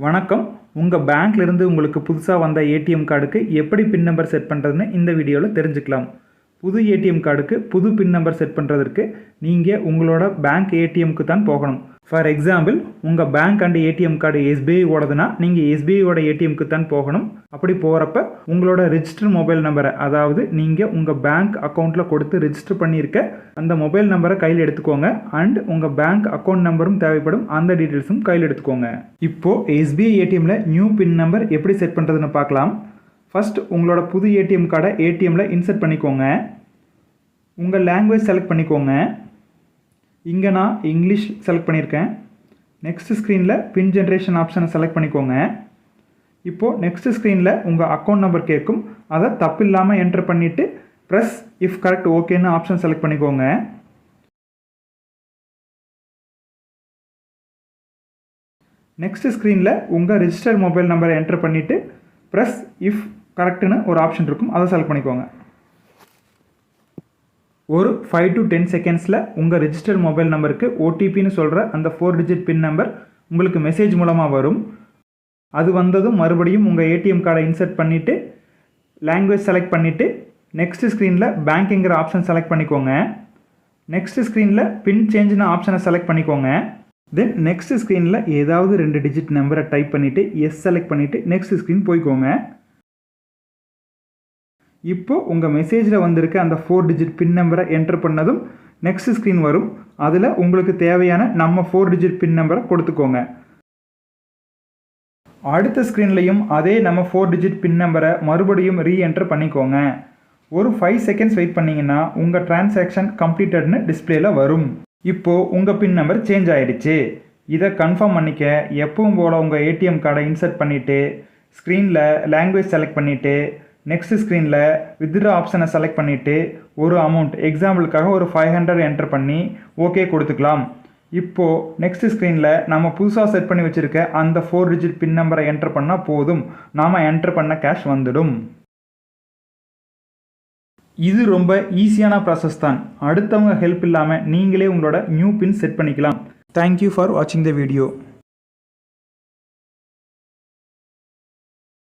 வணக்கம். உங்கள் பேங்க்லேருந்து உங்களுக்கு புதுசாக வந்த ஏடிஎம் கார்டுக்கு எப்படி பின் நம்பர் செட் பண்ணுறதுன்னு இந்த வீடியோவில் தெரிஞ்சுக்கலாம். புது ஏடிஎம் கார்டுக்கு புது பின் நம்பர் செட் பண்ணுறதுக்கு நீங்கள் உங்களோட பேங்க் ஏடிஎம்க்கு தான் போகணும். ஃபார் எக்ஸாம்பிள், உங்கள் bank and ATM card SBI ஓடதுன்னா நீங்கள் எஸ்பிஐயோட ஏடிஎம்க்கு தான் போகணும். அப்படி போகிறப்ப உங்களோட ரிஜிஸ்டர் மொபைல் நம்பரை, அதாவது நீங்கள் உங்கள் பேங்க் அக்கௌண்ட்டில் கொடுத்து ரிஜிஸ்டர் பண்ணியிருக்க அந்த மொபைல் நம்பரை கையில் எடுத்துக்கோங்க. அண்ட் உங்கள் பேங்க் அக்கௌண்ட் நம்பரும் தேவைப்படும், அந்த டீட்டெயில்ஸும் கையில் எடுத்துக்கோங்க. இப்போது எஸ்பிஐ ஏடிஎம்மில் நியூ பின் நம்பர் எப்படி செட் பண்ணுறதுன்னு பார்க்கலாம். ஃபர்ஸ்ட் உங்களோட புது ஏடிஎம் கார்டை ஏடிஎம்மில் இன்சர்ட் பண்ணிக்கோங்க. உங்கள் லாங்குவேஜ் செலக்ட் பண்ணிக்கோங்க. இங்கே நான் இங்கிலீஷ் செலக்ட் பண்ணியிருக்கேன். நெக்ஸ்ட் ஸ்க்ரீனில் பின் ஜென்ரேஷன் ஆப்ஷனை செலக்ட் பண்ணிக்கோங்க. இப்போது நெக்ஸ்ட் ஸ்க்ரீனில் உங்கள் அக்கௌண்ட் நம்பர் கேட்கும், அதை தப்பு இல்லாமல் என்டர் பண்ணிவிட்டு ப்ரெஸ் இஃப் கரெக்ட் ஓகேன்னு ஆப்ஷன் செலக்ட் பண்ணிக்கோங்க. நெக்ஸ்ட் ஸ்க்ரீனில் உங்கள் ரிஜிஸ்டர்ட் மொபைல் நம்பரை என்டர் பண்ணிவிட்டு ப்ரெஸ் இஃப் கரெக்டுன்னு ஒரு ஆப்ஷன் இருக்கும், அதை செலக்ட் பண்ணிக்கோங்க. ஒரு 5 to 10 செகண்ட்ஸில் உங்கள் ரிஜிஸ்டர்ட் மொபைல் நம்பருக்கு ஓடிபின்னு சொல்கிற அந்த 4 டிஜிட் பின் நம்பர் உங்களுக்கு மெசேஜ் மூலமாக வரும். அது வந்ததும் மறுபடியும் உங்கள் ஏடிஎம் கார்டை இன்சர்ட் பண்ணிவிட்டு லாங்குவேஜ் செலக்ட் பண்ணிவிட்டு நெக்ஸ்ட் ஸ்க்ரீனில் பேங்க்கிங்கிற ஆப்ஷன் செலக்ட் பண்ணிக்கோங்க. நெக்ஸ்ட் ஸ்க்ரீனில் பின் சேஞ்சுன்னு ஆப்ஷனை செலக்ட் பண்ணிக்கோங்க. தென் நெக்ஸ்ட் ஸ்க்ரீனில் ஏதாவது 2 டிஜிட் நம்பரை டைப் பண்ணிவிட்டு எஸ் செலக்ட் பண்ணிவிட்டு நெக்ஸ்ட் ஸ்க்ரீன் போய்க்கோங்க. இப்போது உங்கள் மெசேஜில் வந்திருக்க அந்த 4 டிஜிட் பின் நம்பரை என்டர் பண்ணதும் நெக்ஸ்ட் ஸ்க்ரீன் வரும். அதில் உங்களுக்கு தேவையான நம்ம 4 டிஜிட் பின் நம்பரை கொடுத்துக்கோங்க. அடுத்த ஸ்க்ரீன்லையும் அதே நம்ம 4 டிஜிட் பின் நம்பரை மறுபடியும் ரீஎன்டர் பண்ணிக்கோங்க. ஒரு 5 செகண்ட்ஸ் வெயிட் பண்ணிங்கன்னா உங்கள் டிரான்சாக்ஷன் கம்ப்ளீட்டட்னு டிஸ்பிளேல வரும். இப்போது உங்கள் பின் நம்பர் சேஞ்ச் ஆகிடுச்சு. இதை கன்ஃபார்ம் பண்ணிக்க எப்பவும் போல் உங்கள் ஏடிஎம் கார்டை இன்சர்ட் பண்ணிவிட்டு ஸ்க்ரீனில் லாங்குவேஜ் செலக்ட் பண்ணிவிட்டு நெக்ஸ்ட் ஸ்க்ரீனில் வித்ட்ரா ஆப்ஷனை செலக்ட் பண்ணிவிட்டு ஒரு அமௌண்ட், எக்ஸாம்பிளுக்காக ஒரு 500 என்டர் பண்ணி ஓகே கொடுத்துக்கலாம். இப்போது நெக்ஸ்ட் ஸ்க்ரீனில் நம்ம புதுசாக செட் பண்ணி வச்சுருக்க அந்த 4 டிஜிட் பின் நம்பரை என்டர் பண்ணால் போதும், நாம் என்டர் பண்ண கேஷ் வந்துடும். இது ரொம்ப ஈஸியான ப்ராசஸ் தான். அடுத்தவங்க ஹெல்ப் இல்லாமல் நீங்களே உங்களோட நியூ பின் செட் பண்ணிக்கலாம். தேங்க்யூ ஃபார் வாட்சிங் த வீடியோ.